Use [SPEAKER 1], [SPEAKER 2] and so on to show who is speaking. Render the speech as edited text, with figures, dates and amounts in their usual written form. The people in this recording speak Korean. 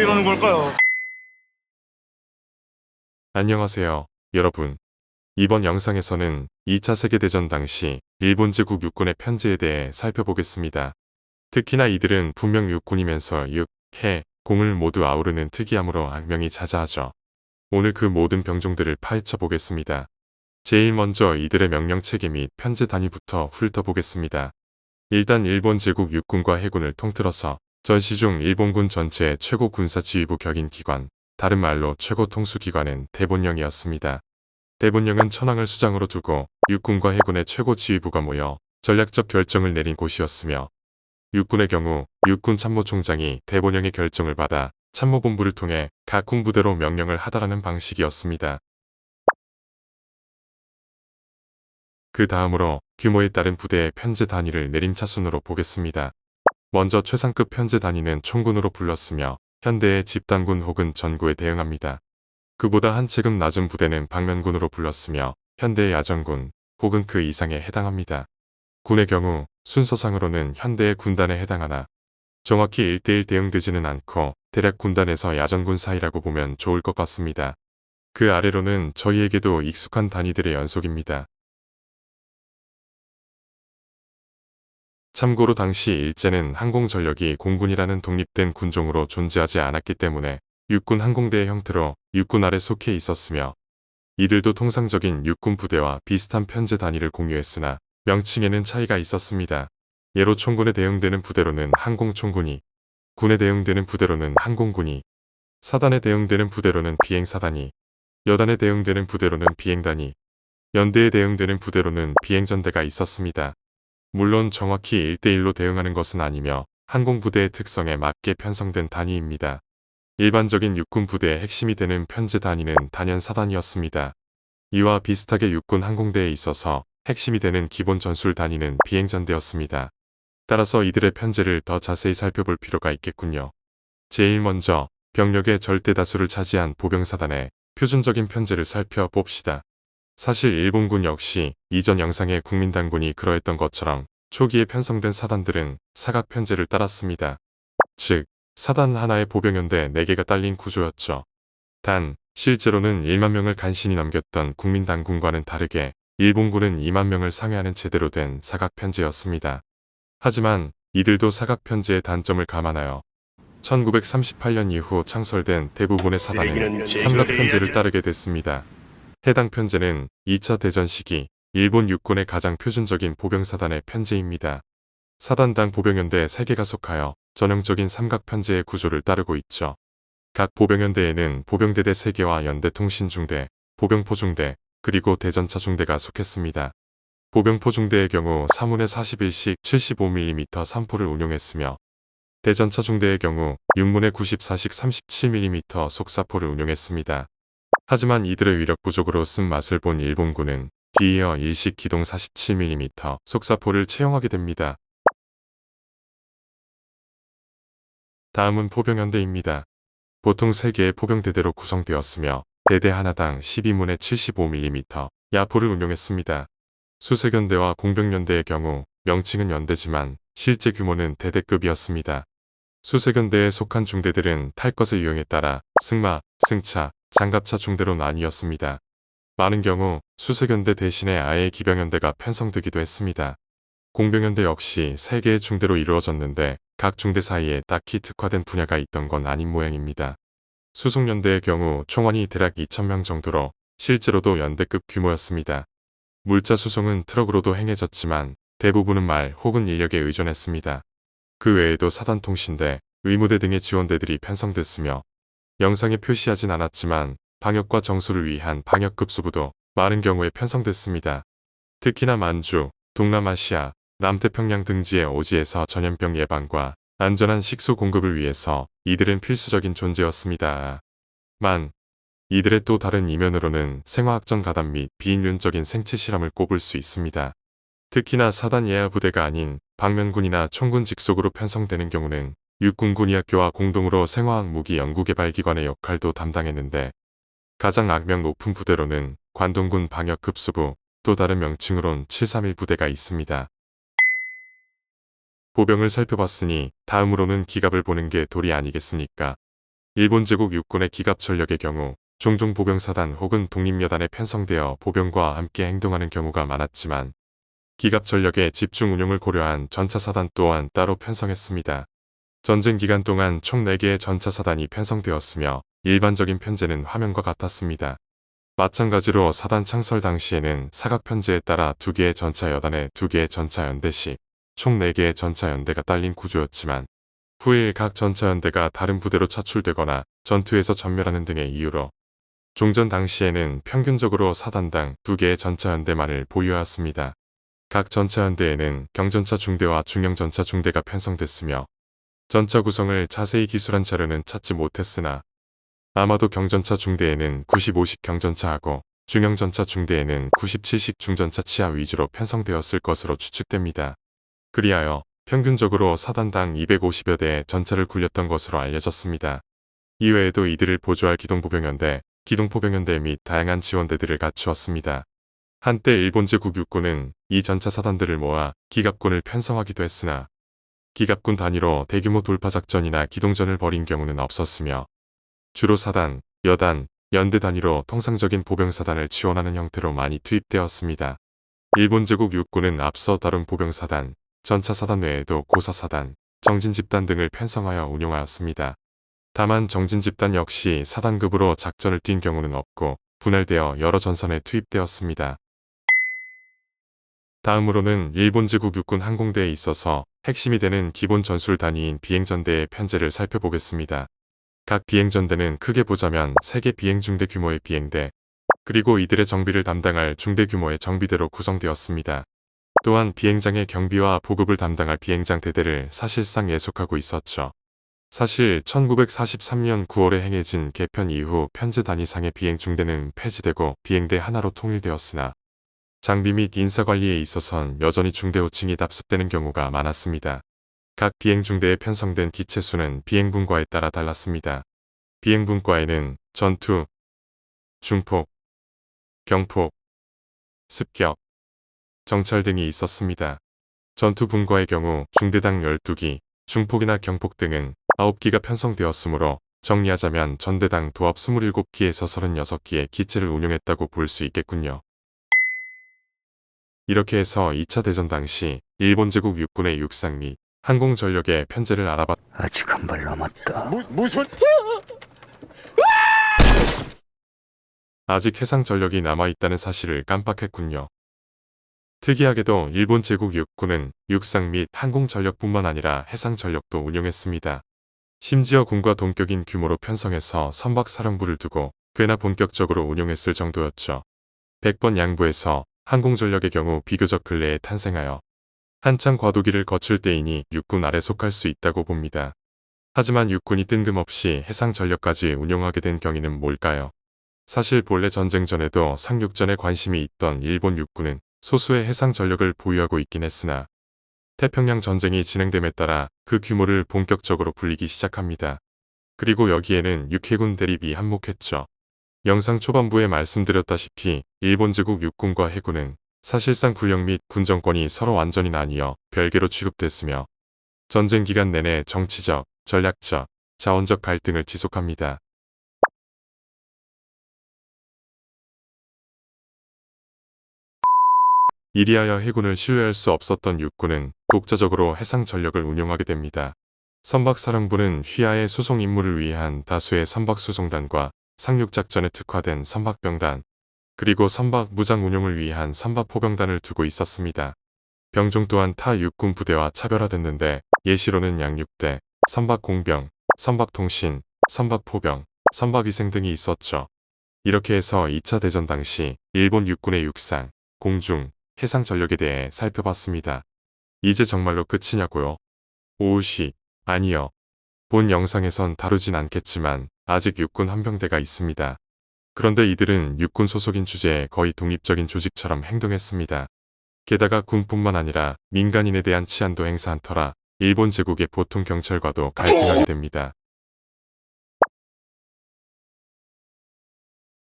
[SPEAKER 1] 이러는 걸까요?
[SPEAKER 2] 안녕하세요, 여러분. 이번 영상에서는 2차 세계대전 당시 일본 제국 육군의 편제에 대해 살펴보겠습니다. 특히나 이들은 분명 육군이면서 육, 해, 공을 모두 아우르는 특이함으로 악명이 자자하죠. 오늘 그 모든 병종들을 파헤쳐 보겠습니다. 제일 먼저 이들의 명령 체계 및 편제 단위부터 훑어보겠습니다. 일단 일본 제국 육군과 해군을 통틀어서 전시 중 일본군 전체의 최고 군사지휘부 격인 기관, 다른 말로 최고 통수기관은 대본령이었습니다. 대본령은 천황을 수장으로 두고 육군과 해군의 최고 지휘부가 모여 전략적 결정을 내린 곳이었으며, 육군의 경우 육군 참모총장이 대본령의 결정을 받아 참모본부를 통해 각 군부대로 명령을 하달하는 방식이었습니다. 그 다음으로 규모에 따른 부대의 편제 단위를 내림차순으로 보겠습니다. 먼저 최상급 편제 단위는 총군으로 불렸으며 현대의 집단군 혹은 전구에 대응합니다. 그보다 한 체급 낮은 부대는 방면군으로 불렸으며 현대의 야전군 혹은 그 이상에 해당합니다. 군의 경우 순서상으로는 현대의 군단에 해당하나 정확히 1대1 대응되지는 않고 대략 군단에서 야전군 사이라고 보면 좋을 것 같습니다. 그 아래로는 저희에게도 익숙한 단위들의 연속입니다. 참고로 당시 일제는 항공전력이 공군이라는 독립된 군종으로 존재하지 않았기 때문에 육군 항공대의 형태로 육군 아래 속해 있었으며, 이들도 통상적인 육군 부대와 비슷한 편제 단위를 공유했으나 명칭에는 차이가 있었습니다. 예로 총군에 대응되는 부대로는 항공총군이, 군에 대응되는 부대로는 항공군이, 사단에 대응되는 부대로는 비행사단이, 여단에 대응되는 부대로는 비행단이, 연대에 대응되는 부대로는 비행전대가 있었습니다. 물론 정확히 1대1로 대응하는 것은 아니며 항공부대의 특성에 맞게 편성된 단위입니다. 일반적인 육군 부대의 핵심이 되는 편제 단위는 단연사단이었습니다. 이와 비슷하게 육군 항공대에 있어서 핵심이 되는 기본 전술 단위는 비행전대였습니다. 따라서 이들의 편제를 더 자세히 살펴볼 필요가 있겠군요. 제일 먼저 병력의 절대 다수를 차지한 보병사단의 표준적인 편제를 살펴봅시다. 사실 일본군 역시 이전 영상의 국민당군이 그러했던 것처럼 초기에 편성된 사단들은 사각 편제를 따랐습니다. 즉, 사단 하나에 보병연대 4개가 딸린 구조였죠. 단, 실제로는 1만 명을 간신히 넘겼던 국민당군과는 다르게 일본군은 2만 명을 상회하는 제대로 된 사각 편제였습니다. 하지만 이들도 사각 편제의 단점을 감안하여 1938년 이후 창설된 대부분의 사단은 삼각 편제를 따르게 됐습니다. 해당 편제는 2차 대전 시기 일본 육군의 가장 표준적인 보병사단의 편제입니다. 사단당 보병연대 3개가 속하여 전형적인 삼각 편제의 구조를 따르고 있죠. 각 보병연대에는 보병대대 3개와 연대통신중대, 보병포중대, 그리고 대전차 중대가 속했습니다. 보병포중대의 경우 3운에 41씩 75mm 3포를 운용했으며, 대전차 중대의 경우 6문에 94씩 37mm 속사포를 운용했습니다. 하지만 이들의 위력 부족으로 쓴맛을 본 일본군은 뒤이어 일식 기동 47mm 속사포를 채용하게 됩니다. 다음은 포병연대입니다. 보통 3개의 포병대대로 구성되었으며 대대 하나당 12문에 75mm 야포를 운용했습니다. 수색연대와 공병연대의 경우 명칭은 연대지만 실제 규모는 대대급이었습니다. 수색연대에 속한 중대들은 탈 것의 유형에 따라 승마, 승차, 장갑차 중대로 나뉘었습니다. 많은 경우 수색연대 대신에 아예 기병연대가 편성되기도 했습니다. 공병연대 역시 3개의 중대로 이루어졌는데 각 중대 사이에 딱히 특화된 분야가 있던 건 아닌 모양입니다. 수송연대의 경우 총원이 대략 2,000명 정도로 실제로도 연대급 규모였습니다. 물자 수송은 트럭으로도 행해졌지만 대부분은 말 혹은 인력에 의존했습니다. 그 외에도 사단통신대, 의무대 등의 지원대들이 편성됐으며, 영상에 표시하진 않았지만 방역과 정수를 위한 방역급수부도 많은 경우에 편성됐습니다. 특히나 만주, 동남아시아, 남태평양 등지의 오지에서 전염병 예방과 안전한 식수 공급을 위해서 이들은 필수적인 존재였습니다. 이들의 또 다른 이면으로는 생화학적 가담 및 비인륜적인 생체 실험을 꼽을 수 있습니다. 특히나 사단 예하 부대가 아닌 방면군이나 총군 직속으로 편성되는 경우는 육군군의학교와 공동으로 생화학 무기 연구개발기관의 역할도 담당했는데, 가장 악명 높은 부대로는 관동군 방역급수부, 또 다른 명칭으론 731 부대가 있습니다. 보병을 살펴봤으니 다음으로는 기갑을 보는 게 도리 아니겠습니까? 일본 제국 육군의 기갑 전력의 경우 종종 보병사단 혹은 독립여단에 편성되어 보병과 함께 행동하는 경우가 많았지만 기갑 전력의 집중 운용을 고려한 전차사단 또한 따로 편성했습니다. 전쟁 기간 동안 총 4개의 전차사단이 편성되었으며 일반적인 편제는 화면과 같았습니다. 마찬가지로 사단 창설 당시에는 사각 편제에 따라 2개의 전차 여단에 2개의 전차 연대씩 총 4개의 전차 연대가 딸린 구조였지만 후일 각 전차 연대가 다른 부대로 차출되거나 전투에서 전멸하는 등의 이유로 종전 당시에는 평균적으로 사단당 2개의 전차 연대만을 보유하였습니다. 각 전차 연대에는 경전차 중대와 중형전차 중대가 편성됐으며 전차 구성을 자세히 기술한 자료는 찾지 못했으나 아마도 경전차 중대에는 95식 경전차하고 중형전차 중대에는 97식 중전차 치하 위주로 편성되었을 것으로 추측됩니다. 그리하여 평균적으로 사단당 250여 대의 전차를 굴렸던 것으로 알려졌습니다. 이외에도 이들을 보조할 기동보병연대, 기동포병연대 및 다양한 지원대들을 갖추었습니다. 한때 일본 제국 육군은 이 전차 사단들을 모아 기갑군을 편성하기도 했으나 기갑군 단위로 대규모 돌파작전이나 기동전을 벌인 경우는 없었으며 주로 사단, 여단, 연대 단위로 통상적인 보병사단을 지원하는 형태로 많이 투입되었습니다. 일본 제국 육군은 앞서 다룬 보병사단, 전차사단 외에도 고사사단, 정진집단 등을 편성하여 운용하였습니다. 다만 정진집단 역시 사단급으로 작전을 뛴 경우는 없고 분할되어 여러 전선에 투입되었습니다. 다음으로는 일본 제국 육군 항공대에 있어서 핵심이 되는 기본 전술 단위인 비행전대의 편제를 살펴보겠습니다. 각 비행전대는 크게 보자면 3개 비행중대 규모의 비행대, 그리고 이들의 정비를 담당할 중대 규모의 정비대로 구성되었습니다. 또한 비행장의 경비와 보급을 담당할 비행장 대대를 사실상 예속하고 있었죠. 사실 1943년 9월에 행해진 개편 이후 편제 단위상의 비행중대는 폐지되고 비행대 하나로 통일되었으나 장비 및 인사관리에 있어선 여전히 중대 호칭이 답습되는 경우가 많았습니다. 각 비행중대에 편성된 기체수는 비행분과에 따라 달랐습니다. 비행분과에는 전투, 중폭, 경폭, 습격, 정찰 등이 있었습니다. 전투분과의 경우 중대당 12기, 중폭이나 경폭 등은 9기가 편성되었으므로 정리하자면 전대당 도합 27기에서 36기의 기체를 운용했다고 볼 수 있겠군요. 이렇게 해서 2차 대전 당시 일본 제국 육군의 육상 및 항공 전력의 편제를 알아봤.
[SPEAKER 1] 아직 한 발 남았다.
[SPEAKER 3] 무슨
[SPEAKER 2] 아직 해상 전력이 남아있다는 사실을 깜빡했군요. 특이하게도 일본 제국 육군은 육상 및 항공 전력뿐만 아니라 해상 전력도 운용했습니다. 심지어 군과 동격인 규모로 편성해서 선박사령부를 두고 꽤나 본격적으로 운용했을 정도였죠. 100번 양보해서 항공 전력의 경우 비교적 근래에 탄생하여 한창 과도기를 거칠 때이니 육군 아래 속할 수 있다고 봅니다. 하지만 육군이 뜬금없이 해상 전력까지 운용하게 된 경위는 뭘까요? 사실 본래 전쟁 전에도 상륙전에 관심이 있던 일본 육군은 소수의 해상 전력을 보유하고 있긴 했으나 태평양 전쟁이 진행됨에 따라 그 규모를 본격적으로 불리기 시작합니다. 그리고 여기에는 육해군 대립이 한몫했죠. 영상 초반부에 말씀드렸다시피 일본 제국 육군과 해군은 사실상 군력 및 군정권이 서로 완전히 나뉘어 별개로 취급됐으며 전쟁 기간 내내 정치적, 전략적, 자원적 갈등을 지속합니다. 이리하여 해군을 신뢰할 수 없었던 육군은 독자적으로 해상 전력을 운용하게 됩니다. 선박사령부는 휘하의 수송 임무를 위한 다수의 선박수송단과 상륙작전에 특화된 선박병단, 그리고 선박 무장 운용을 위한 선박포병단을 두고 있었습니다. 병종 또한 타 육군 부대와 차별화됐는데 예시로는 양육대, 선박공병, 선박통신, 선박포병, 선박위생 등이 있었죠. 이렇게 해서 2차 대전 당시 일본 육군의 육상, 공중, 해상 전력에 대해 살펴봤습니다. 이제 정말로 끝이냐고요? 오우씨, 아니요. 본 영상에선 다루진 않겠지만 아직 육군 헌병대가 있습니다. 그런데 이들은 육군 소속인 주제에 거의 독립적인 조직처럼 행동했습니다. 게다가 군뿐만 아니라 민간인에 대한 치안도 행사한 터라 일본 제국의 보통 경찰과도 갈등하게 됩니다.